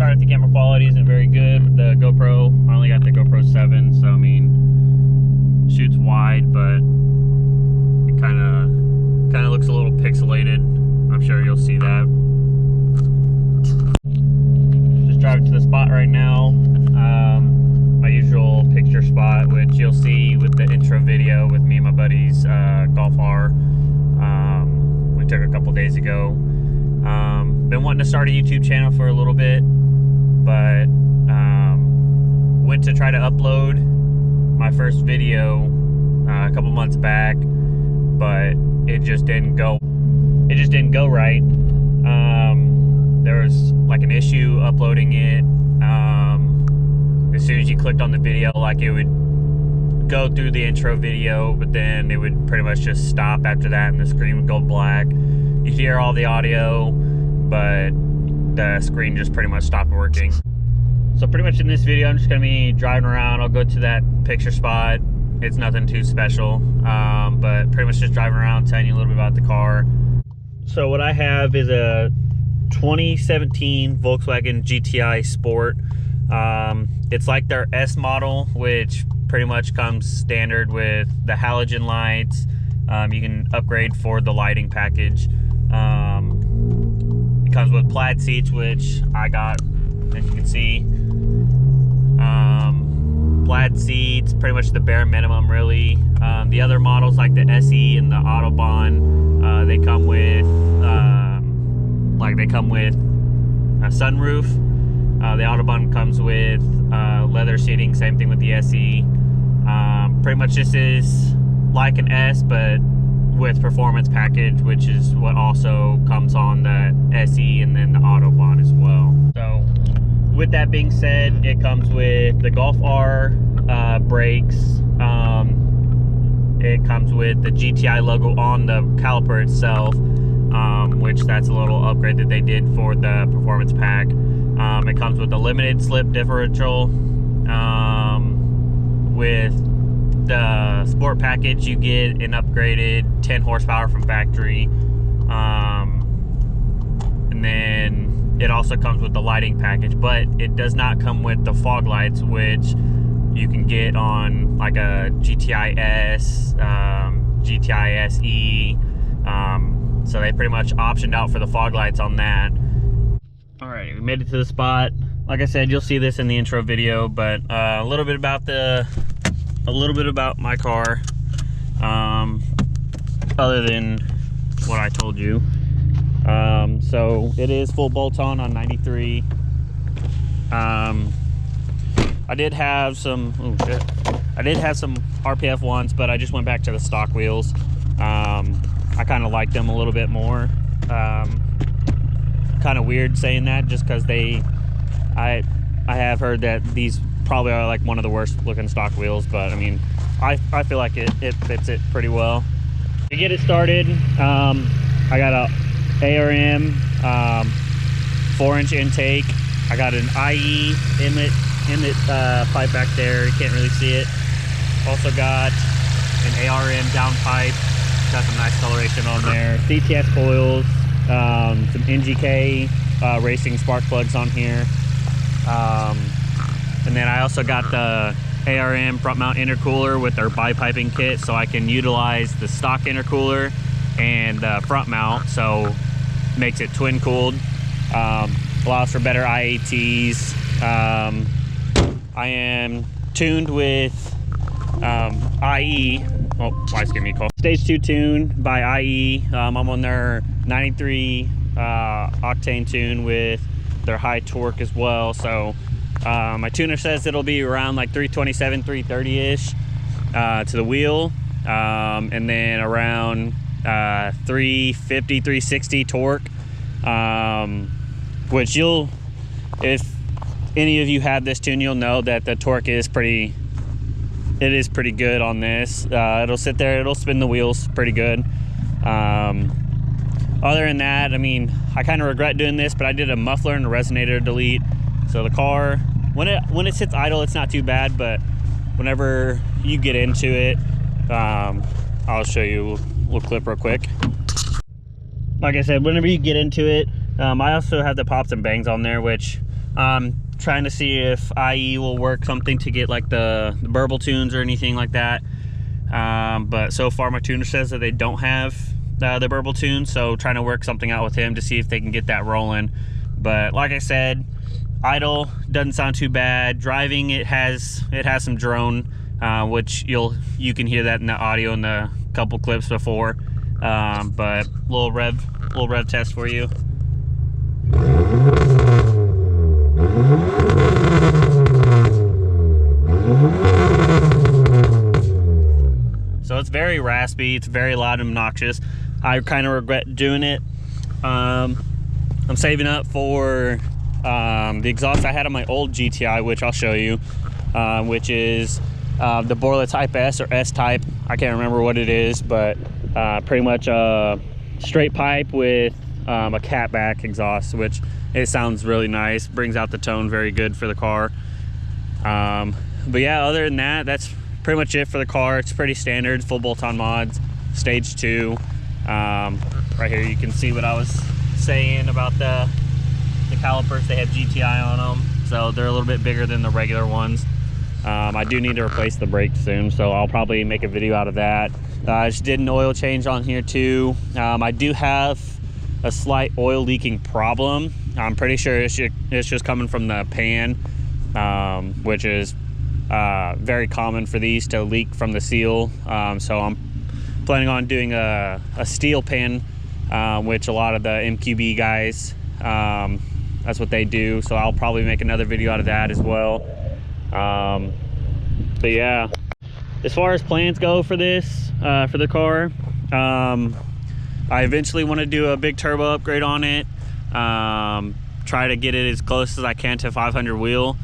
Sorry if the camera quality isn't very good with the GoPro. I only got the GoPro 7, so I mean, shoots wide, but it kind of looks a little pixelated. I'm sure you'll see that. Just driving to the spot right now. My usual picture spot, which you'll see with the intro video with me and my buddies, Golf R. We took a couple days ago. Been wanting to start a YouTube channel for a little bit, but went to try to upload my first video a couple months back, but it just didn't go. It just didn't go right. There was like an issue uploading it. As soon as you clicked on the video, like it would go through the intro video, but then it would pretty much just stop after that and the screen would go black. You hear all the audio, but the screen just pretty much stopped working. So pretty much in this video, I'm just gonna be driving around. I'll go to that picture spot. It's nothing too special, but pretty much just driving around, telling you a little bit about the car. So what I have is a 2017 Volkswagen GTI Sport. It's like their S model, which pretty much comes standard with the halogen lights. You can upgrade for the lighting package. It comes with plaid seats, which I got, as you can see. Plaid seats, pretty much the bare minimum, really. The other models like the SE and the Autobahn, they come with a sunroof. The Autobahn comes with leather seating, same thing with the SE. Pretty much this is like an S, but with performance package, which is what also comes on the SE and then the Autobahn as well. So with that being said, it comes with the Golf R brakes. It comes with the GTI logo on the caliper itself, which that's a little upgrade that they did for the performance pack. It comes with a limited slip differential. With the sport package, you get an upgraded 10 horsepower from factory. And then it also comes with the lighting package, but it does not come with the fog lights, which you can get on like a GTI S, GTI SE. So they pretty much optioned out for the fog lights on that. Alright, we made it to the spot. Like I said, you'll see this in the intro video, but a little bit about my car, other than what I told you. So it is full bolt-on on 93. I did have some RPF ones, but I just went back to the stock wheels. I kind of like them a little bit more. Kind of weird saying that, just because I have heard that these probably are like one of the worst looking stock wheels, but I mean, I feel like it fits it pretty well. To get it started, I got a ARM 4-inch intake. I got an IE inlet pipe back there. You can't really see it. Also got an ARM downpipe. Got some nice coloration on there. CTS coils, some NGK racing spark plugs on here. And then I also got the ARM front mount intercooler with their bi-piping kit, so I can utilize the stock intercooler and the front mount, so makes it twin cooled. Allows for better IATs. I am tuned with IE. Oh, wife's giving me a call. Stage 2 tune by IE. I'm on their 93 octane tune with their high torque as well. So my tuner says it'll be around like 327, 330-ish to the wheel. And then around 350, 360 torque. Which if any of you have this tune, you'll know that the torque is pretty good on this. It'll sit there, it'll spin the wheels pretty good. Other than that, I mean, I kind of regret doing this, but I did a muffler and a resonator delete. So the car, when it sits idle, it's not too bad, but whenever you get into it, I'll show you a little clip real quick. Like I said, whenever you get into it, I also have the pops and bangs on there, which Trying to see if IE will work something to get like the burble tunes or anything like that. But so far my tuner says that they don't have the burble tunes, so trying to work something out with him to see if they can get that rolling. But like I said, idle doesn't sound too bad. Driving, it has some drone, which you can hear that in the audio in the couple clips before. But little rev test for you. So it's very raspy, it's very loud and obnoxious. I kind of regret doing it. I'm saving up for the exhaust I had on my old GTI, which I'll show you, which is the Borla Type S or S-Type. I can't remember what it is, but pretty much a straight pipe with a catback exhaust, which it sounds really nice, brings out the tone very good for the car. But yeah, other than that, that's pretty much it for the car. It's pretty standard, full bolt-on mods, stage 2. Right here you can see what I was saying about the calipers. They have GTI on them, so they're a little bit bigger than the regular ones. I do need to replace the brakes soon, so I'll probably make a video out of that. I just did an oil change on here too. I do have a slight oil leaking problem. I'm pretty sure it's just coming from the pan, which is very common for these to leak from the seal. So I'm planning on doing a steel pan, which a lot of the MQB guys, that's what they do. So I'll probably make another video out of that as well. But yeah, as far as plans go for this, for the car, I eventually want to do a big turbo upgrade on it. Try to get it as close as I can to 500 wheel.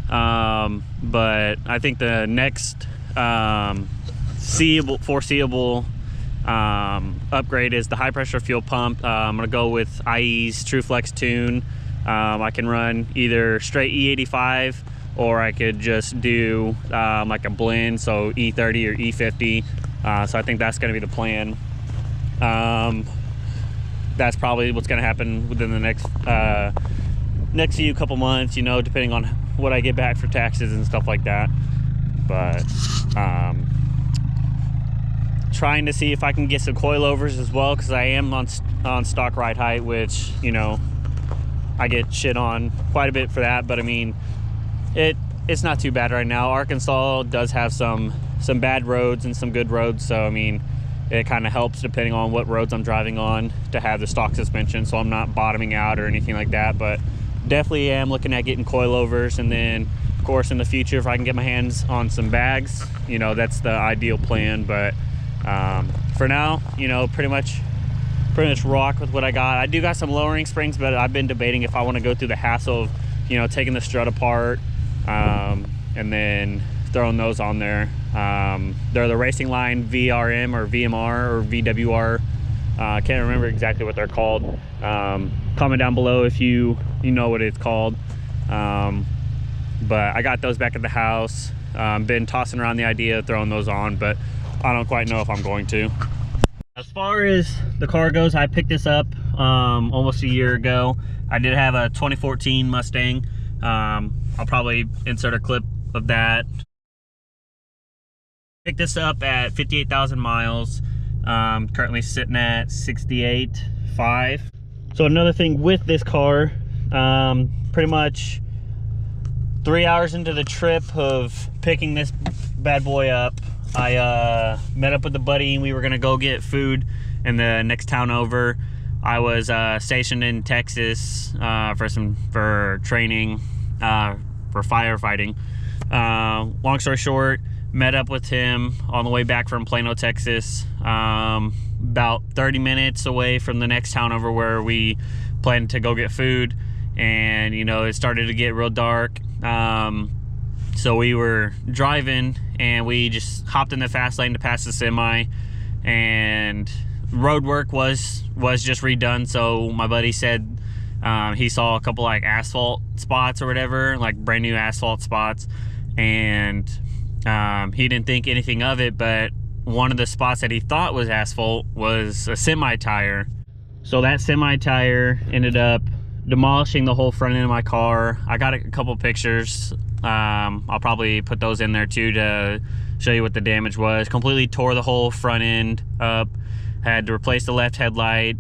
But I think the next foreseeable upgrade is the high pressure fuel pump. I'm gonna go with IE's TrueFlex tune. I can run either straight E85, or I could just do like a blend, so E30 or E50. So I think that's gonna be the plan. That's probably what's gonna happen within the next few couple months, you know, depending on what I get back for taxes and stuff like that. But trying to see if I can get some coilovers as well, because I am on stock ride height, which, you know, I get shit on quite a bit for that. But I mean, it's not too bad right now. Arkansas does have some bad roads and some good roads, so I mean, it kind of helps depending on what roads I'm driving on to have the stock suspension, so I'm not bottoming out or anything like that. But definitely am looking at getting coilovers, and then of course in the future, if I can get my hands on some bags, you know, that's the ideal plan. But for now, you know, pretty much rock with what I got. I do got some lowering springs, but I've been debating if I want to go through the hassle of, you know, taking the strut apart and then throwing those on there. They're the Racing Line VRM or VMR or VWR. I can't remember exactly what they're called. Comment down below if you know what it's called. But I got those back at the house. Been tossing around the idea of throwing those on, but I don't quite know if I'm going to. As far as the car goes, I picked this up almost a year ago. I did have a 2014 Mustang. I'll probably insert a clip of that. Picked this up at 58,000 miles. Currently sitting at 68.5. So another thing with this car, pretty much 3 hours into the trip of picking this bad boy up, I met up with a buddy and we were gonna go get food in the next town over. I was stationed in Texas for training for firefighting. Long story short, met up with him on the way back from Plano, Texas, about 30 minutes away from the next town over where we planned to go get food. And you know, it started to get real dark, so we were driving and we just hopped in the fast lane to pass the semi, and road work was just redone. So my buddy said he saw a couple like asphalt spots or whatever, like brand new asphalt spots, and he didn't think anything of it, but one of the spots that he thought was asphalt was a semi tire. So that semi tire ended up demolishing the whole front end of my car. I got a couple pictures. I'll probably put those in there too to show you what the damage was. Completely tore the whole front end up. Had to replace the left headlight,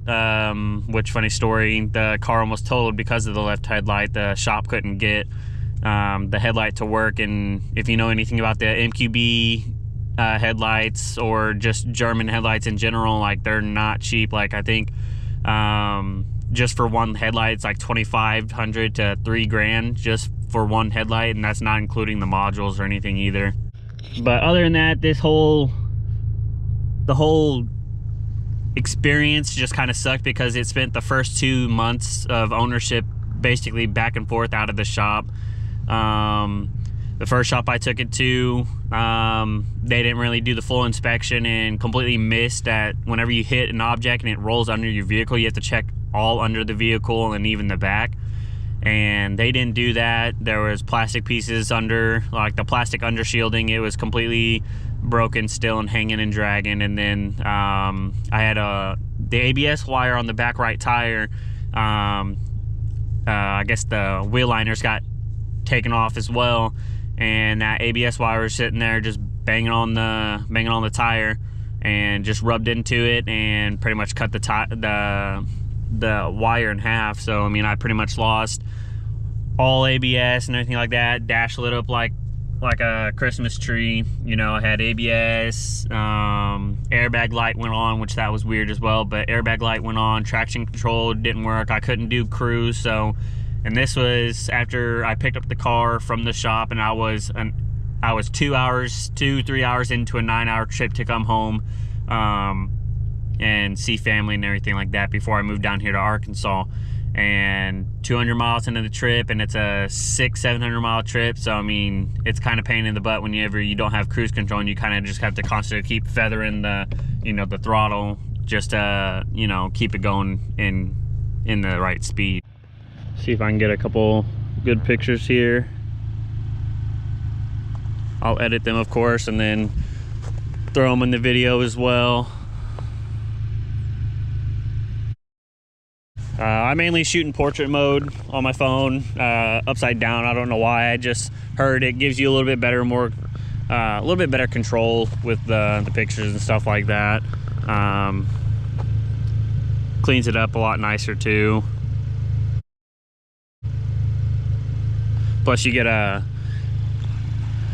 which, funny story, the car almost totaled because of the left headlight. The shop couldn't get the headlight to work, and if you know anything about the MQB headlights or just German headlights in general, like, they're not cheap. Like, I think just for one headlight it's like $2,500 to $3,000 just for one headlight, and that's not including the modules or anything either. But other than that, the whole experience just kind of sucked because it spent the first 2 months of ownership basically back and forth out of the shop. The first shop I took it to, they didn't really do the full inspection and completely missed that whenever you hit an object and it rolls under your vehicle, you have to check all under the vehicle and even the back. And they didn't do that. There was plastic pieces under, like the plastic undershielding, it was completely broken still and hanging and dragging. And then I had the ABS wire on the back right tire. I guess the wheel liners got taken off as well, and that ABS wire was sitting there just banging on the tire, and just rubbed into it and pretty much cut the wire in half. So I mean, I pretty much lost all ABS and everything like that. Dash lit up like a Christmas tree. You know, I had ABS, airbag light went on, which that was weird as well, but airbag light went on, traction control didn't work, I couldn't do cruise. So, and this was after I picked up the car from the shop, and I was 3 hours into a 9-hour trip to come home and see family and everything like that before I moved down here to Arkansas. And 200 miles into the trip, and it's a 600-700 mile trip. So I mean, it's kind of pain in the butt whenever you don't have cruise control and you kind of just have to constantly keep feathering the throttle just to keep it going in the right speed. See if I can get a couple good pictures here. I'll edit them, of course, and then throw them in the video as well. I mainly shoot in portrait mode on my phone, upside down. I don't know why. I just heard it gives you a little bit better control with the pictures and stuff like that. Cleans it up a lot nicer too. Plus you get I'm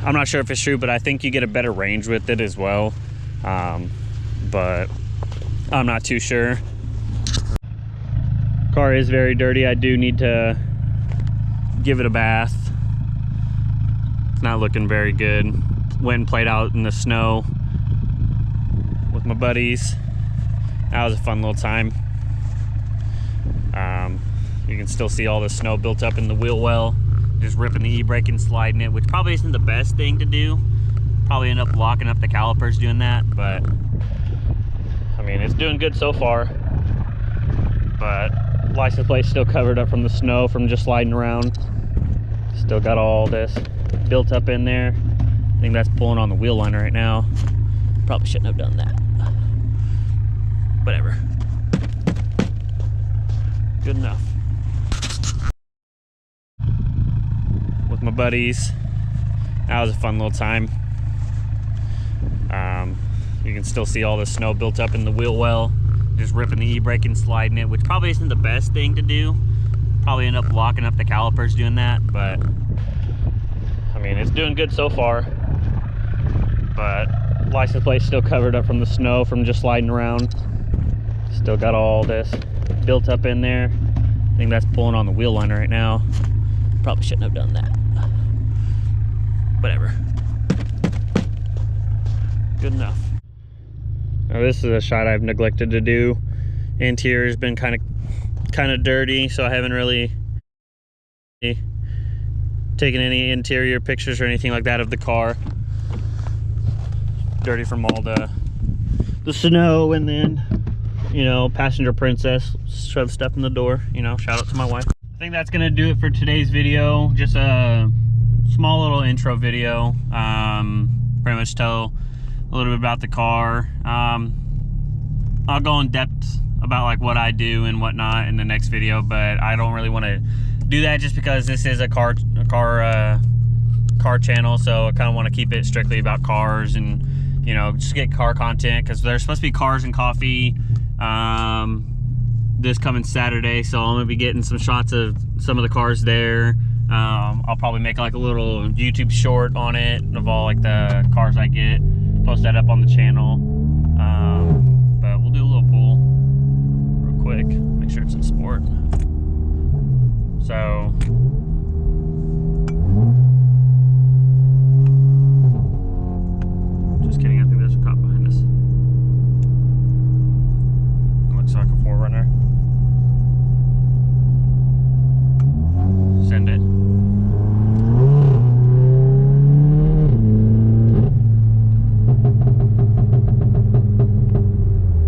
not sure if it's true, but I think you get a better range with it as well. But I'm not too sure. Car is very dirty. I do need to give it a bath. It's not looking very good. Went and played out in the snow with my buddies. That was a fun little time. You can still see all the snow built up in the wheel well. Just ripping the e-brake and sliding it, which probably isn't the best thing to do. Probably end up locking up the calipers doing that, but I mean, it's doing good so far. But license plate's still covered up from the snow from just sliding around. Still got all this built up in there. I think that's pulling on the wheel liner right now. Probably shouldn't have done that. Whatever. Good enough. With my buddies. That was a fun little time. You can still see all the snow built up in the wheel well. Just ripping the e-brake and sliding it, which probably isn't the best thing to do. Probably end up locking up the calipers doing that, but I mean, it's doing good so far. But license plate's still covered up from the snow from just sliding around. Still got all this built up in there. I think that's pulling on the wheel liner right now. Probably shouldn't have done that. Whatever. Good enough. Now this is a shot I've neglected to do. Interior's been kind of dirty, so I haven't really taken any interior pictures or anything like that of the car. Dirty from all the snow, and then, passenger princess shove stuff in the door. Shout out to my wife. I think that's gonna do it for today's video. Just a small little intro video. Pretty much tell a little bit about the car. I'll go in depth about like what I do and whatnot in the next video, but I don't really want to do that just because this is a car channel, so I kind of want to keep it strictly about cars and, you know, just get car content, because there's supposed to be cars and coffee this coming Saturday, so I'm gonna be getting some shots of some of the cars there. I'll probably make like a little YouTube short on it of all like the cars I get, post that up on the channel. But we'll do a little pool real quick, make sure it's in sport. So just kidding, I think there's a cop behind us. It looks like a 4Runner. Send it.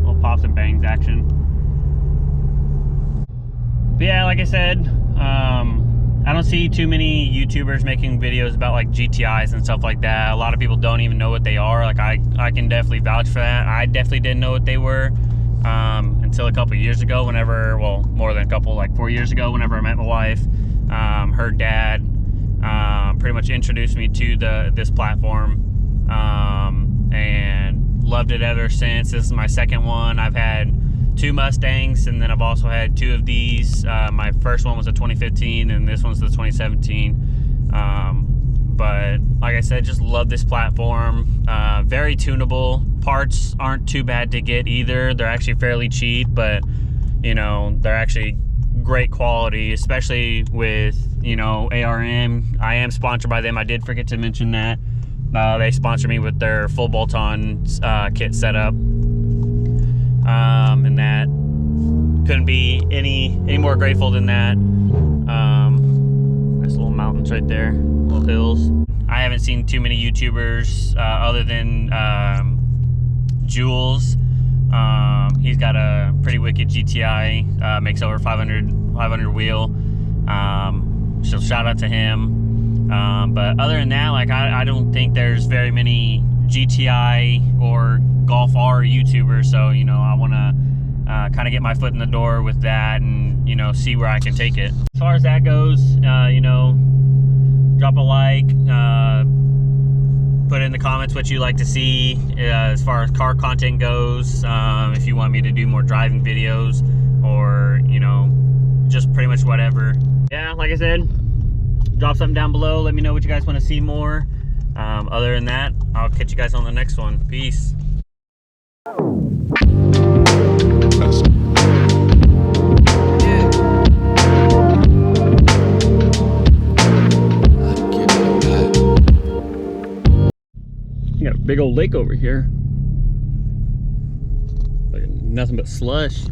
Little pops and bangs action. But yeah, like I said, I don't see too many YouTubers making videos about like GTIs and stuff like that. A lot of people don't even know what they are. Like I can definitely vouch for that. I definitely didn't know what they were until a couple years ago, whenever, well, more than a couple, like 4 years ago, whenever I met my wife. Her dad pretty much introduced me to this platform, and loved it ever since. This is my second one. I've had 2 Mustangs, and then I've also had 2 of these. My first one was a 2015, and this one's the 2017. But like I said, just love this platform. Very tunable. Parts aren't too bad to get either. They're actually fairly cheap, but you know, they're actually great quality, especially with, you know, ARM. I am sponsored by them. I did forget to mention that. They sponsor me with their full bolt-on kit setup. And that couldn't be any more grateful than that. Nice little mountains right there, little hills. I haven't seen too many YouTubers other than Jules. He's got a pretty wicked GTI, makes over 500 wheel. So shout out to him. But other than that, like I don't think there's very many GTI or Golf R YouTubers. So, you know, I want to kind of get my foot in the door with that and, you know, see where I can take it. As far as that goes, you know, drop a like, put in the comments what you like to see as far as car content goes. If you want me to do more driving videos, or, you know, just pretty much whatever. Yeah, like I said, drop something down below. Let me know what you guys want to see more. Other than that, I'll catch you guys on the next one. Peace. You got a big old lake over here. Like nothing but slush.